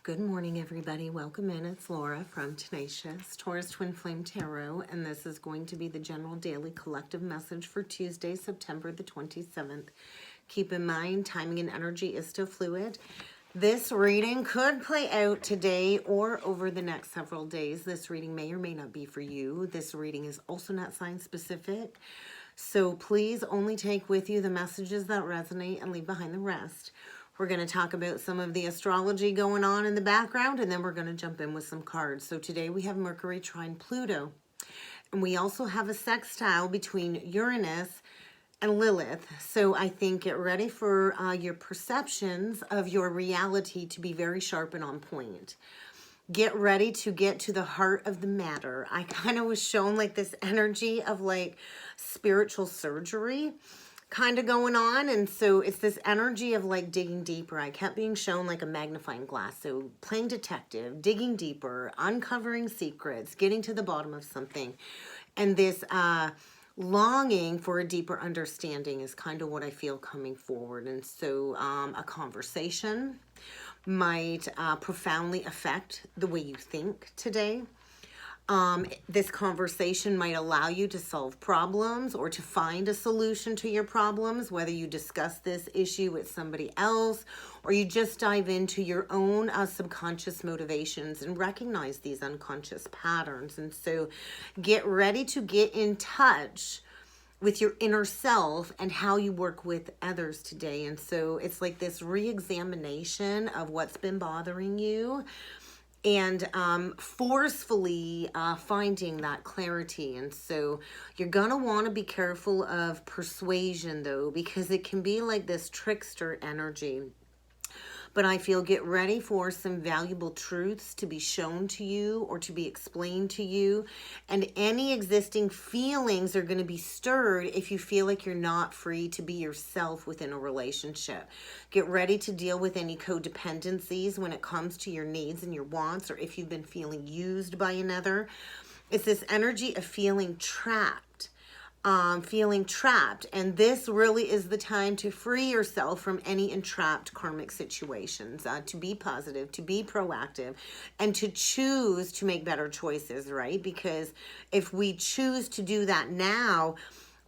Good morning, everybody. Welcome in. It's Laura from Tenacious Taurus Twin Flame Tarot, and this is going to be the general daily collective message for Tuesday, September the 27th. Keep in mind, timing and energy is still fluid. This reading could play out today or over the next several days. This reading may or may not be for you. This reading is also not sign specific. So please only take with you the messages that resonate and leave behind the rest. We're going to talk about some of the astrology going on in the background, and then we're going to jump in with some cards. So today we have Mercury trine Pluto, and we also have a sextile between Uranus and Lilith. So I think get ready for your perceptions of your reality to be very sharp and on point. Get ready to get to the heart of the matter. I kind of was shown like this energy of like spiritual surgery kind of going on, and so it's this energy of like digging deeper. I kept being shown like a magnifying glass, so playing detective, digging deeper, uncovering secrets, getting to the bottom of something, and this longing for a deeper understanding is kind of what I feel coming forward. And so a conversation might profoundly affect the way you think today. This conversation might allow you to solve problems or to find a solution to your problems, whether you discuss this issue with somebody else or you just dive into your own subconscious motivations and recognize these unconscious patterns. And so get ready to get in touch with your inner self and how you work with others today. And so it's like this re-examination of what's been bothering you, and forcefully finding that clarity. And so you're going to want to be careful of persuasion, though, because it can be like this trickster energy. But I feel get ready for some valuable truths to be shown to you or to be explained to you. And any existing feelings are going to be stirred if you feel like you're not free to be yourself within a relationship. Get ready to deal with any codependencies when it comes to your needs and your wants, or if you've been feeling used by another. It's this energy of feeling trapped. And this really is the time to free yourself from any entrapped karmic situations, to be positive, to be proactive, and to choose to make better choices, right? Because if we choose to do that now,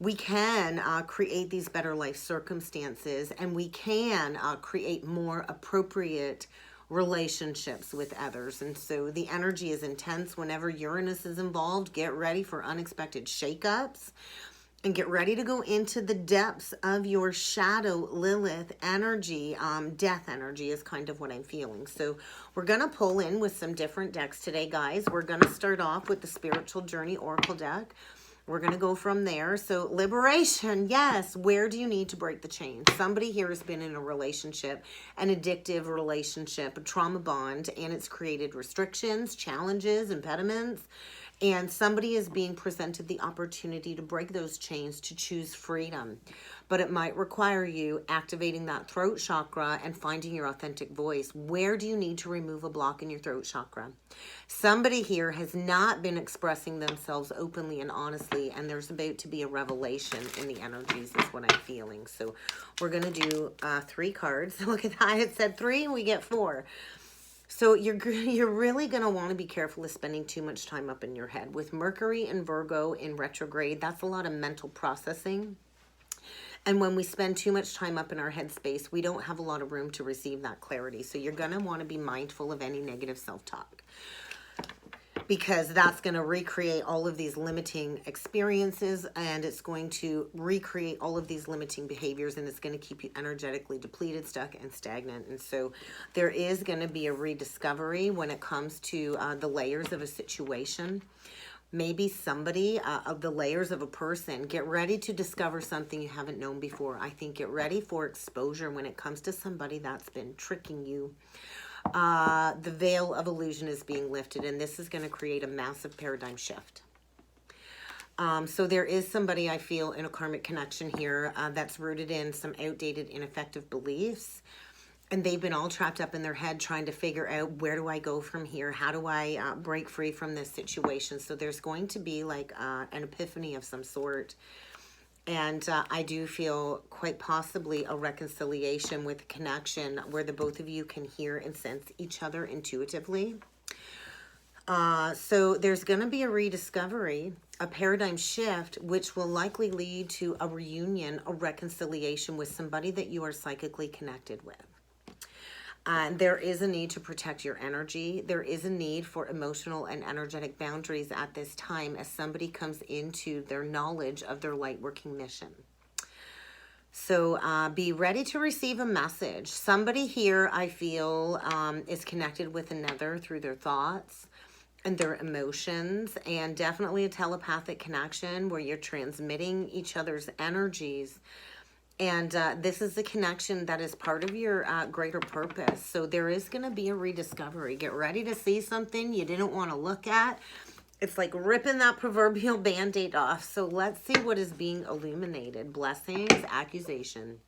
we can create these better life circumstances, and we can create more appropriate relationships with others. And so the energy is intense whenever Uranus is involved. Get ready for unexpected shakeups. And get ready to go into the depths of your shadow Lilith energy. Death energy is kind of what I'm feeling. So we're going to pull in with some different decks today, guys. We're going to start off with the Spiritual Journey Oracle deck. We're going to go from there. So liberation, yes. Where do you need to break the chain? Somebody here has been in a relationship, an addictive relationship, a trauma bond, and it's created restrictions, challenges, impediments. And somebody is being presented the opportunity to break those chains, to choose freedom. But it might require you activating that throat chakra and finding your authentic voice. Where do you need to remove a block in your throat chakra? Somebody here has not been expressing themselves openly and honestly, and there's about to be a revelation in the energies is what I'm feeling. So we're going to do 3 cards. Look at that. It said 3 and we get 4. So you're really going to want to be careful of spending too much time up in your head. With Mercury and Virgo in retrograde, that's a lot of mental processing. And when we spend too much time up in our headspace, we don't have a lot of room to receive that clarity. So you're going to want to be mindful of any negative self-talk, because that's going to recreate all of these limiting experiences, and it's going to recreate all of these limiting behaviors, and it's going to keep you energetically depleted, stuck, and stagnant. And so there is going to be a rediscovery when it comes to the layers of a situation. Maybe somebody of the layers of a person. Get ready to discover something you haven't known before. I think get ready for exposure when it comes to somebody that's been tricking you. The veil of illusion is being lifted, and this is going to create a massive paradigm shift. So there is somebody I feel in a karmic connection here that's rooted in some outdated, ineffective beliefs, and they've been all trapped up in their head trying to figure out, where do I go from here? How do I break free from this situation? So there's going to be like an epiphany of some sort. And I do feel quite possibly a reconciliation with a connection where the both of you can hear and sense each other intuitively. So there's going to be a rediscovery, a paradigm shift, which will likely lead to a reunion, a reconciliation with somebody that you are psychically connected with. There is a need to protect your energy. There is a need for emotional and energetic boundaries at this time as somebody comes into their knowledge of their light working mission. So be ready to receive a message. Somebody here, I feel, is connected with another through their thoughts and their emotions, and definitely a telepathic connection where you're transmitting each other's energies. And this is the connection that is part of your greater purpose. So there is going to be a rediscovery. Get ready to see something you didn't want to look at. It's like ripping that proverbial Band-Aid off. So let's see what is being illuminated. Blessings, accusation.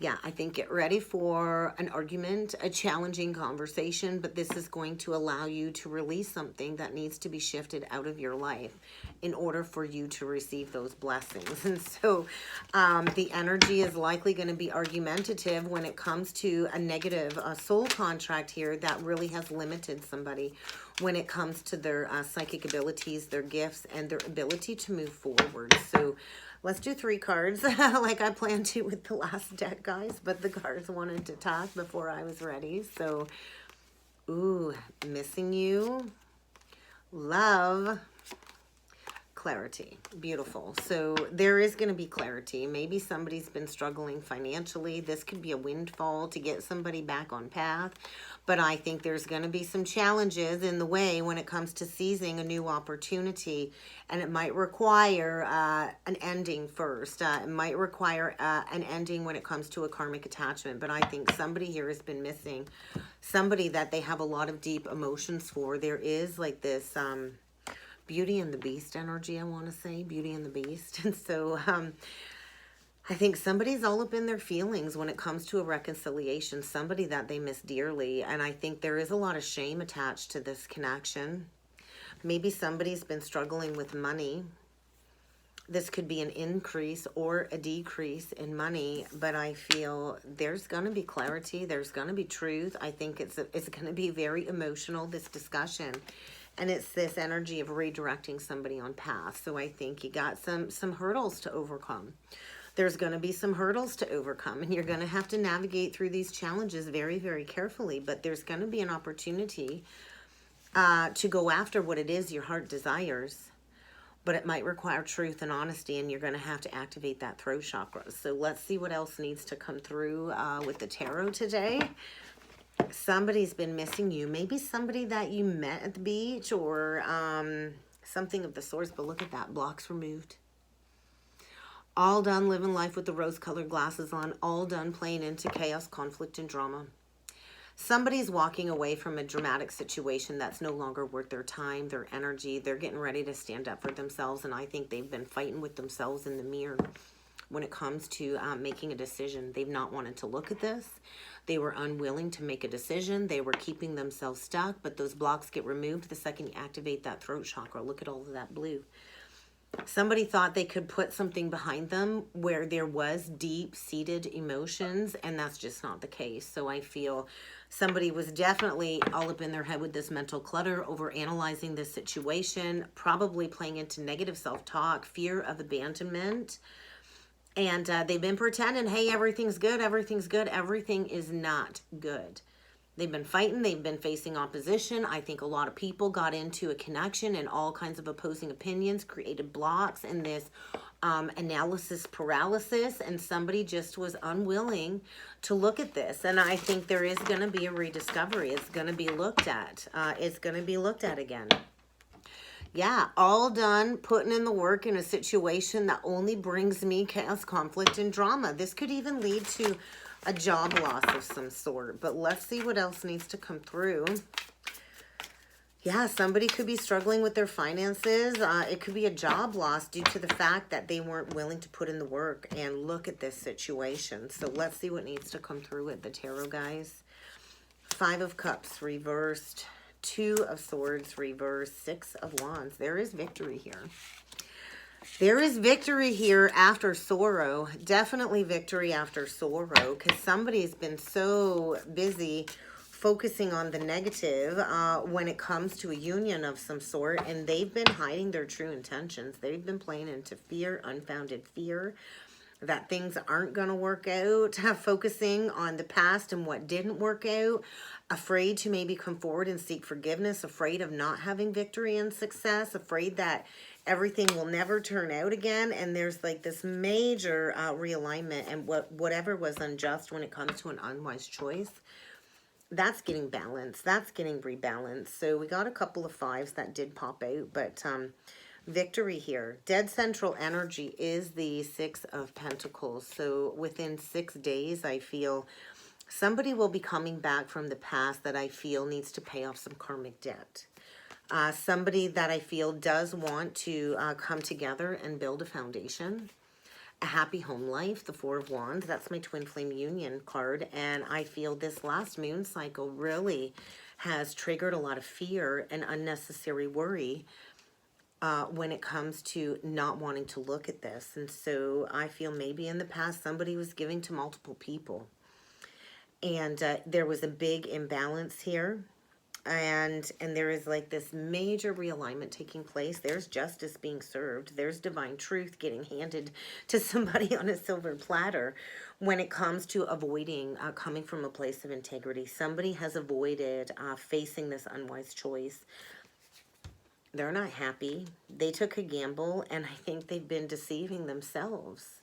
Yeah, I think get ready for an argument, a challenging conversation, but this is going to allow you to release something that needs to be shifted out of your life in order for you to receive those blessings. And so the energy is likely going to be argumentative when it comes to a negative soul contract here that really has limited somebody when it comes to their psychic abilities, their gifts, and their ability to move forward. So let's do 3 cards like I planned to with the last deck, guys. But the cards wanted to talk before I was ready. So, ooh, missing you. Love. Clarity. Beautiful. So there is going to be clarity. Maybe somebody's been struggling financially. This could be a windfall to get somebody back on path. But I think there's going to be some challenges in the way when it comes to seizing a new opportunity. And it might require an ending first. It might require an ending when it comes to a karmic attachment. But I think somebody here has been missing somebody that they have a lot of deep emotions for. There is like this Beauty and the Beast energy, I want to say. Beauty and the Beast. And so I think somebody's all up in their feelings when it comes to a reconciliation, somebody that they miss dearly. And I think there is a lot of shame attached to this connection. Maybe somebody's been struggling with money. This could be an increase or a decrease in money, but I feel there's going to be clarity. There's going to be truth. I think it's going to be very emotional, this discussion. And it's this energy of redirecting somebody on path. So I think you got some hurdles to overcome. There's going to be some hurdles to overcome, and you're going to have to navigate through these challenges very, very carefully. But there's going to be an opportunity to go after what it is your heart desires. But it might require truth and honesty, and you're going to have to activate that throat chakra. So let's see what else needs to come through with the tarot today. Somebody's been missing you. Maybe somebody that you met at the beach or something of the sorts. But look at that. Blocks removed. All done living life with the rose-colored glasses on. All done playing into chaos, conflict, and drama. Somebody's walking away from a dramatic situation that's no longer worth their time, their energy. They're getting ready to stand up for themselves. And I think they've been fighting with themselves in the mirror when it comes to making a decision. They've not wanted to look at this. They were unwilling to make a decision. They were keeping themselves stuck, but those blocks get removed the second you activate that throat chakra. Look at all of that blue. Somebody thought they could put something behind them where there was deep-seated emotions, and that's just not the case. So I feel somebody was definitely all up in their head with this mental clutter, over analyzing this situation, probably playing into negative self-talk, fear of abandonment. And they've been pretending, hey, everything's good, everything's good. Everything is not good. They've been fighting. They've been facing opposition. I think a lot of people got into a connection and all kinds of opposing opinions, created blocks in this analysis paralysis. And somebody just was unwilling to look at this. And I think there is going to be a rediscovery. It's going to be looked at. It's going to be looked at again. Yeah, all done putting in the work in a situation that only brings me chaos, conflict, and drama. This could even lead to a job loss of some sort. But let's see what else needs to come through. Yeah, somebody could be struggling with their finances. It could be a job loss due to the fact that they weren't willing to put in the work and look at this situation. So let's see what needs to come through with the tarot, guys. 5 of Cups reversed. 2 of Swords reversed, 6 of Wands. There is victory here. There is victory here after sorrow. Definitely victory after sorrow, because somebody's been so busy focusing on the negative when it comes to a union of some sort, and they've been hiding their true intentions. They've been playing into fear, unfounded fear, that things aren't going to work out, focusing on the past and what didn't work out, afraid to maybe come forward and seek forgiveness, afraid of not having victory and success, afraid that everything will never turn out again. And there's like this major realignment, and whatever was unjust when it comes to an unwise choice, that's getting balanced, that's getting rebalanced. So we got a couple of fives that did pop out, but victory here. Dead central energy is the Six of Pentacles. So within 6 days, I feel somebody will be coming back from the past that I feel needs to pay off some karmic debt. Somebody that I feel does want to come together and build a foundation, a happy home life. The Four of Wands, that's my twin flame union card. And I feel this last moon cycle really has triggered a lot of fear and unnecessary worry when it comes to not wanting to look at this. And so I feel maybe in the past somebody was giving to multiple people, and there was a big imbalance here. And there is like this major realignment taking place. There's justice being served. There's divine truth getting handed to somebody on a silver platter when it comes to avoiding coming from a place of integrity. Somebody has avoided facing this unwise choice. They're not happy. They took a gamble, and I think they've been deceiving themselves.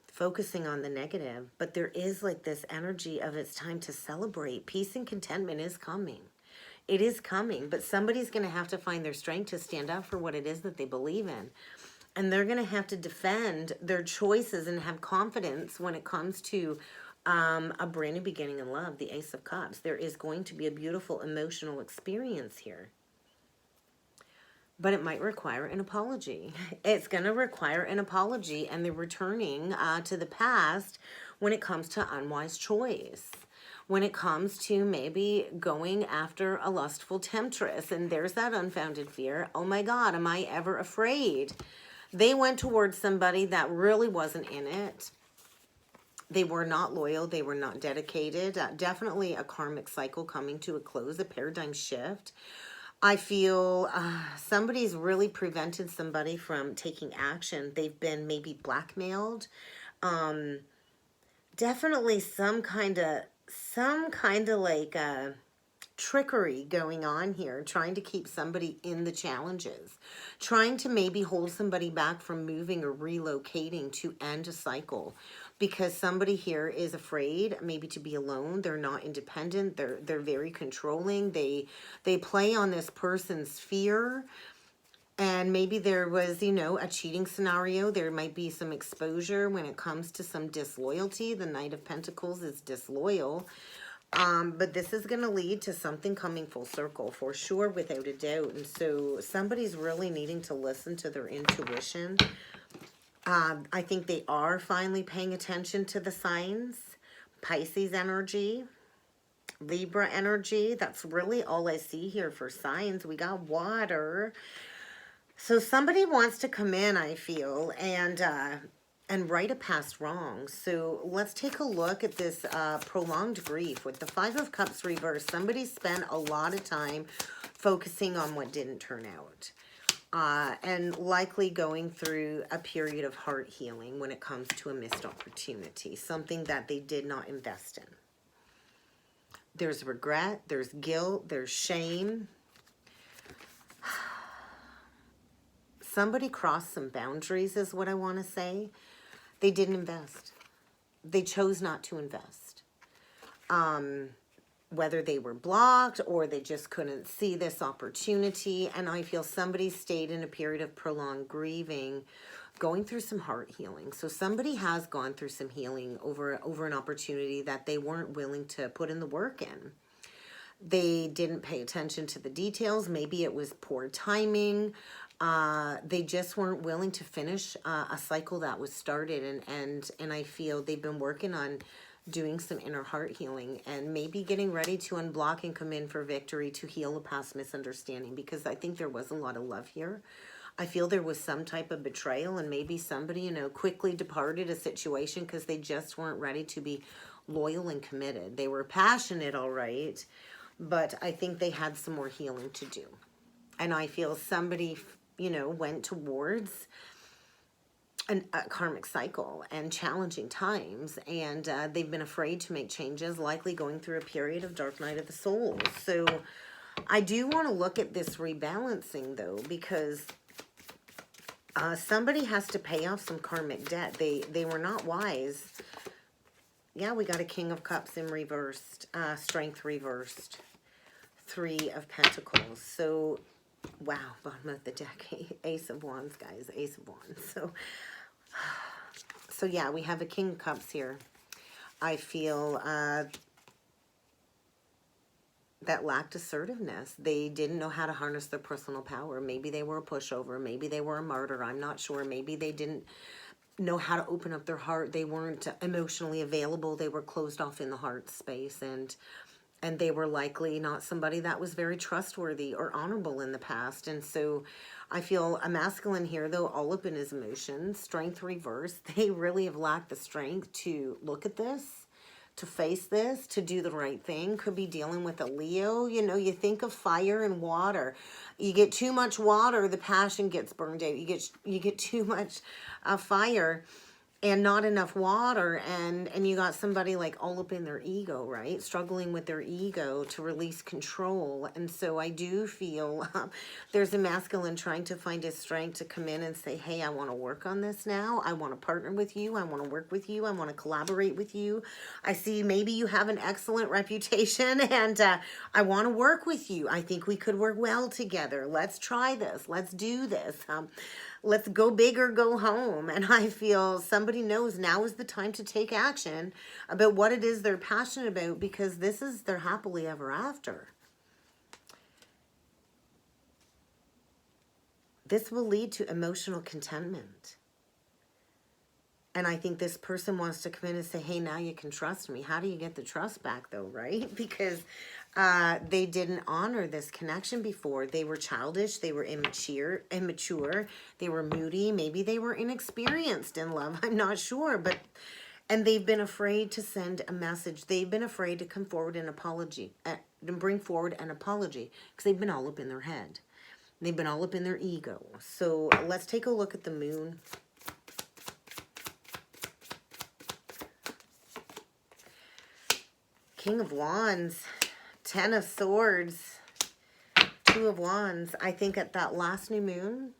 Focusing on the negative, but there is like this energy of it's time to celebrate. Peace and contentment is coming. It is coming, but somebody's going to have to find their strength to stand up for what it is that they believe in. And they're going to have to defend their choices and have confidence when it comes to a brand new beginning in love, the Ace of Cups. There is going to be a beautiful emotional experience here. But it might require an apology. It's going to require an apology and the returning to the past when it comes to unwise choice. When it comes to maybe going after a lustful temptress. And there's that unfounded fear. Oh my God, am I ever afraid? They went towards somebody that really wasn't in it. They were not loyal. They were not dedicated. Definitely a karmic cycle coming to a close, a paradigm shift. I feel somebody's really prevented somebody from taking action. They've been maybe blackmailed. Definitely some kind of like trickery going on here, trying to keep somebody in the challenges, trying to maybe hold somebody back from moving or relocating to end a cycle. Because somebody here is afraid maybe to be alone. They're not independent. They're very controlling. They play on this person's fear. And maybe there was, you know, a cheating scenario. There might be some exposure when it comes to some disloyalty. The Knight of Pentacles is disloyal. But this is going to lead to something coming full circle for sure, without a doubt. And so somebody's really needing to listen to their intuition. I think they are finally paying attention to the signs. Pisces energy, Libra energy. That's really all I see here for signs. We got water. So somebody wants to come in, I feel, and right a past wrong. So let's take a look at this prolonged grief with the Five of Cups reversed. Somebody spent a lot of time focusing on what didn't turn out. And likely going through a period of heart healing when it comes to a missed opportunity, something that they did not invest in. There's regret, there's guilt, there's shame. Somebody crossed some boundaries is what I want to say. They didn't invest. They chose not to invest. Whether they were blocked or they just couldn't see this opportunity. And I feel somebody stayed in a period of prolonged grieving, going through some heart healing. So somebody has gone through some healing over an opportunity that they weren't willing to put in the work in. They didn't pay attention to the details. Maybe it was poor timing. They just weren't willing to finish a cycle that was started. And I feel they've been working on doing some inner heart healing, and maybe getting ready to unblock and come in for victory to heal a past misunderstanding, because I think there was a lot of love here. I feel there was some type of betrayal, and maybe somebody, you know, quickly departed a situation because they just weren't ready to be loyal and committed. They were passionate, all right, but I think they had some more healing to do. And I feel somebody, you know, went towards a karmic cycle and challenging times, and they've been afraid to make changes, likely going through a period of dark night of the soul. So I do want to look at this rebalancing, though, because somebody has to pay off some karmic debt. They were not wise. Yeah, we got a King of Cups in reversed, Strength reversed, 3 of Pentacles. So, wow, bottom of the deck, Ace of Wands, guys, Ace of Wands. So yeah, we have a King of Cups here. I feel that lacked assertiveness. They didn't know how to harness their personal power. Maybe they were a pushover. Maybe they were a martyr. I'm not sure. Maybe they didn't know how to open up their heart. They weren't emotionally available. They were closed off in the heart space, and they were likely not somebody that was very trustworthy or honorable in the past. And so I feel a masculine here, though, all up in his emotions, strength reversed. They really have lacked the strength to look at this, to face this, to do the right thing. Could be dealing with a Leo. You know, you think of fire and water. You get too much water, the passion gets burned out. You get too much fire and not enough water, and you got somebody like all up in their ego, right? Struggling with their ego to release control. And so I do feel there's a masculine trying to find his strength to come in and say, hey, I want to work on this now. I want to partner with you. I want to work with you. I want to collaborate with you. I see maybe you have an excellent reputation, and I want to work with you. I think we could work well together. Let's try this. Let's do this. Let's go big or go home. And I feel somebody knows now is the time to take action about what it is they're passionate about, because this is their happily ever after. This will lead to emotional contentment. And I think this person wants to come in and say, hey, now you can trust me. How do you get the trust back, though, right? Because they didn't honor this connection before. They were childish. They were immature. They were moody. Maybe they were inexperienced in love. I'm not sure. And they've been afraid to send a message. They've been afraid to come forward an apology, and bring forward an apology, because they've been all up in their head. They've been all up in their ego. So let's take a look at the moon. King of Wands, 10 of Swords, 2 of Wands. I think at that last new moon,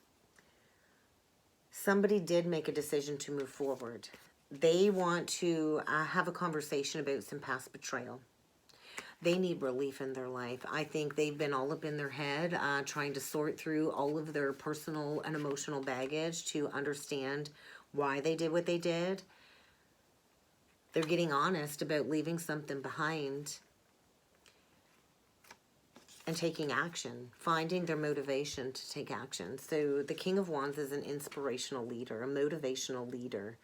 somebody did make a decision to move forward. They want to have a conversation about some past betrayal. They need relief in their life. I think they've been all up in their head, trying to sort through all of their personal and emotional baggage to understand why they did what they did. They're getting honest about leaving something behind and taking action, finding their motivation to take action. So the King of Wands is an inspirational leader, a motivational leader,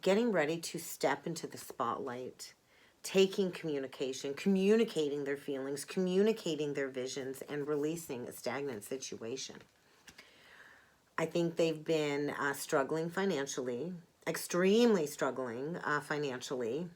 getting ready to step into the spotlight, taking communication, communicating their feelings, communicating their visions, and releasing a stagnant situation. I think they've been struggling financially, extremely struggling financially,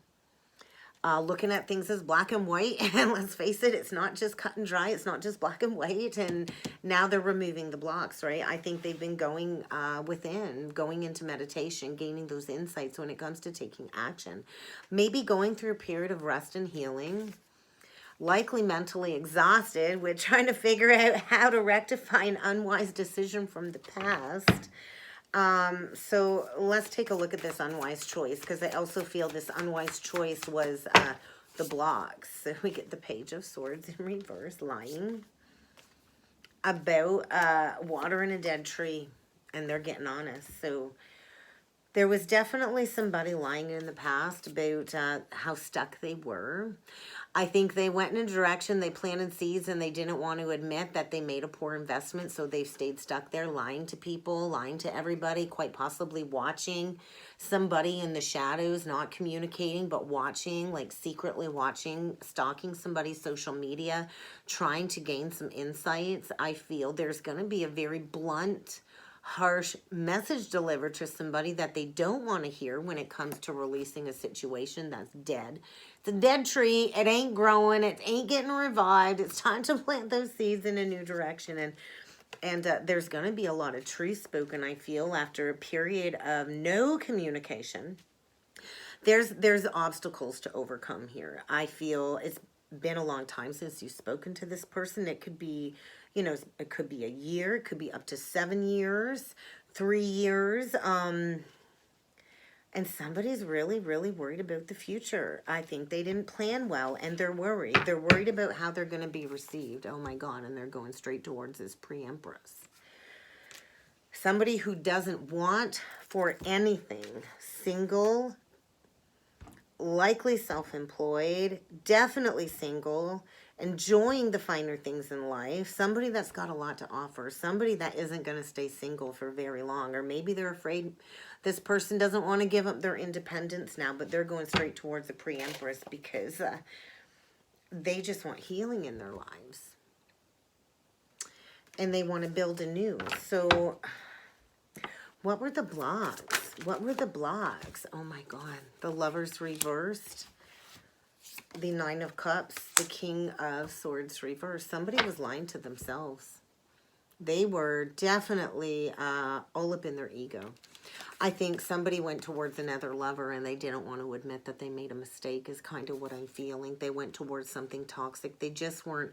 looking at things as black and white. And let's face it, it's not just cut and dry. It's not just black and white. And now they're removing the blocks, right? I think they've been going within, going into meditation, gaining those insights when it comes to taking action. Maybe going through a period of rest and healing, likely mentally exhausted with trying to figure out how to rectify an unwise decision from the past. So let's take a look at this unwise choice, because I also feel this unwise choice was the blocks. So we get the Page of Swords in reverse, lying about water in a dead tree, and they're getting honest. So There was definitely somebody lying in the past about how stuck they were. I think they went in a direction, they planted seeds, and they didn't want to admit that they made a poor investment, so they've stayed stuck there, lying to people, lying to everybody, quite possibly watching somebody in the shadows, not communicating, but watching, like secretly watching, stalking somebody's social media, trying to gain some insights. I feel there's going to be a very blunt, harsh message delivered to somebody that they don't want to hear when it comes to releasing a situation that's dead. It's a dead tree. It ain't growing. It ain't getting revived. It's time to plant those seeds in a new direction. And there's going to be a lot of truth spoken, I feel, after a period of no communication. There's obstacles to overcome here. I feel it's been a long time since you've spoken to this person. It could be, you know, it could be a year. It could be up to 7 years, 3 years. And somebody's really, really worried about the future. I think they didn't plan well, and they're worried. They're worried about how they're going to be received. Oh my God, and they're going straight towards this pre-empress. Somebody who doesn't want for anything, single, likely self-employed, definitely single, enjoying the finer things in life, somebody that's got a lot to offer, somebody that isn't going to stay single for very long, or maybe they're afraid this person doesn't want to give up their independence now, but they're going straight towards the pre-empress because they just want healing in their lives. And they want to build anew. So what were the blocks? What were the blocks? Oh my God. The Lovers reversed. The Nine of Cups. The King of Swords reversed. Somebody was lying to themselves. They were definitely all up in their ego. I think somebody went towards another lover and they didn't want to admit that they made a mistake is kind of what I'm feeling. They went towards something toxic. They just weren't.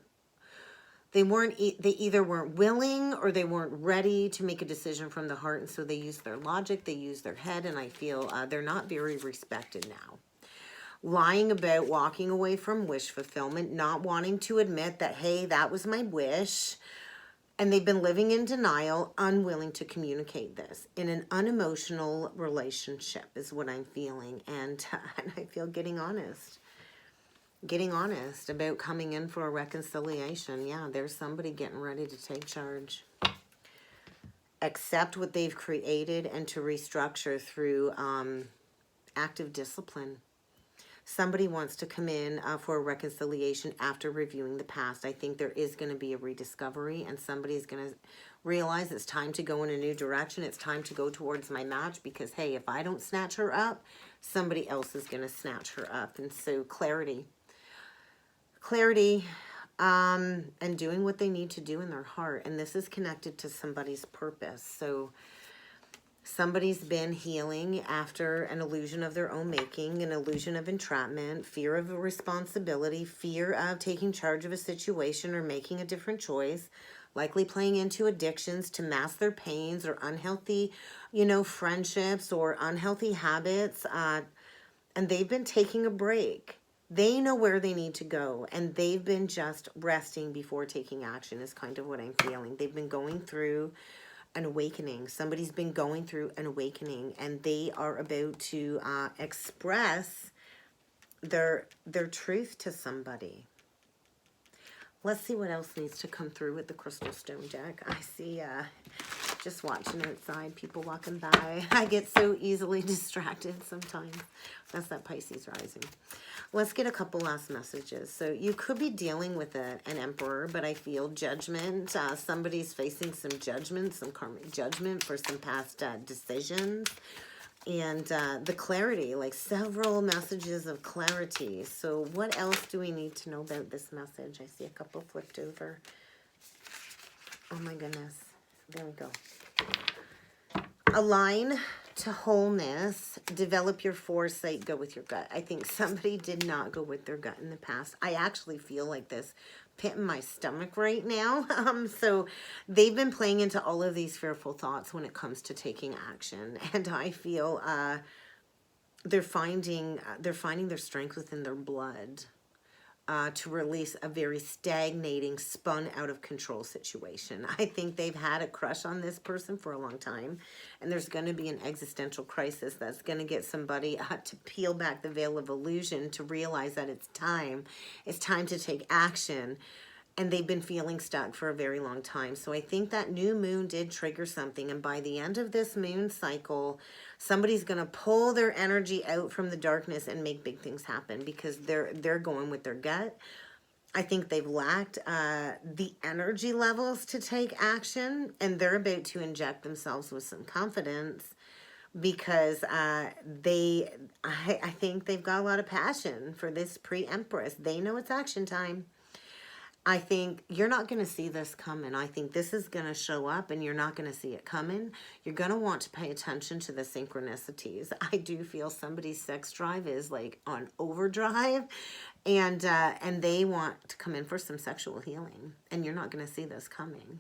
They either weren't willing or they weren't ready to make a decision from the heart. And so they used their logic, they used their head, and I feel they're not very respected now. Lying about walking away from wish fulfillment, not wanting to admit that, hey, that was my wish. And they've been living in denial, unwilling to communicate this. In an unemotional relationship is what I'm feeling. And I feel getting honest. Getting honest about coming in for a reconciliation. Yeah, there's somebody getting ready to take charge. Accept what they've created and to restructure through active discipline. Somebody wants to come in for a reconciliation after reviewing the past. I think there is going to be a rediscovery and somebody's going to realize it's time to go in a new direction. It's time to go towards my match because, hey, if I don't snatch her up, somebody else is going to snatch her up. And so clarity. Clarity and doing what they need to do in their heart. And this is connected to somebody's purpose. So somebody's been healing after an illusion of their own making, an illusion of entrapment, fear of a responsibility, fear of taking charge of a situation or making a different choice, likely playing into addictions to mask their pains or unhealthy, friendships or unhealthy habits. And they've been taking a break. They know where they need to go, and they've been just resting before taking action is kind of what I'm feeling. They've been going through an awakening. Somebody's been going through an awakening, and they are about to express their truth to somebody. Let's see what else needs to come through with the Crystal Stone deck. I see, just watching outside, people walking by. I get so easily distracted sometimes. That's that Pisces rising. Let's get a couple last messages. So you could be dealing with an emperor, but I feel judgment. Somebody's facing some judgment, some karmic judgment for some past decisions. And the clarity, like several messages of clarity. So what else do we need to know about this message? I see a couple flipped over. Oh my goodness. There we go. Align to wholeness. Develop your foresight. Go with your gut. I think somebody did not go with their gut in the past. I actually feel like this pit in my stomach right now. So they've been playing into all of these fearful thoughts when it comes to taking action. And I feel they're finding their strength within their blood. to release a very stagnating, spun out of control situation. I think they've had a crush on this person for a long time, and there's going to be an existential crisis that's going to get somebody to peel back the veil of illusion to realize that it's time. It's time to take action, and they've been feeling stuck for a very long time. So I think that new moon did trigger something, and by the end of this moon cycle, somebody's going to pull their energy out from the darkness and make big things happen, because they're going with their gut. I think they've lacked the energy levels to take action, and they're about to inject themselves with some confidence, because I think they've got a lot of passion for this pre-empress. They know it's action time. I think you're not going to see this coming. I think this is going to show up and you're not going to see it coming. You're going to want to pay attention to the synchronicities. I do feel somebody's sex drive is like on overdrive, and they want to come in for some sexual healing, and you're not going to see this coming.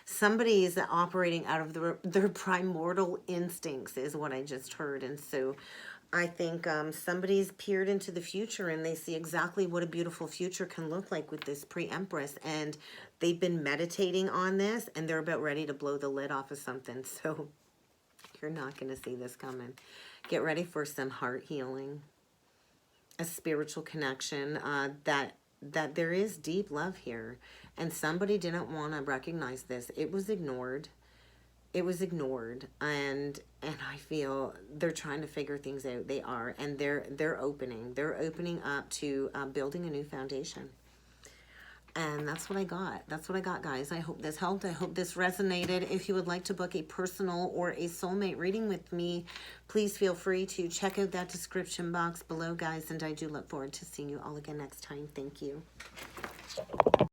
Somebody's operating out of their primordial instincts is what I just heard. And so I think somebody's peered into the future, and they see exactly what a beautiful future can look like with this pre-empress, and they've been meditating on this, and they're about ready to blow the lid off of something. So you're not going to see this coming. Get ready for some heart healing, a spiritual connection, that there is deep love here, and somebody didn't want to recognize this. It was ignored. It was ignored, and I feel they're trying to figure things out. They are, and they're opening up to building a new foundation. And that's what I got. That's what I got, guys. I hope this helped. I hope this resonated. If you would like to book a personal or a soulmate reading with me, please feel free to check out that description box below, guys. And I do look forward to seeing you all again next time. Thank you.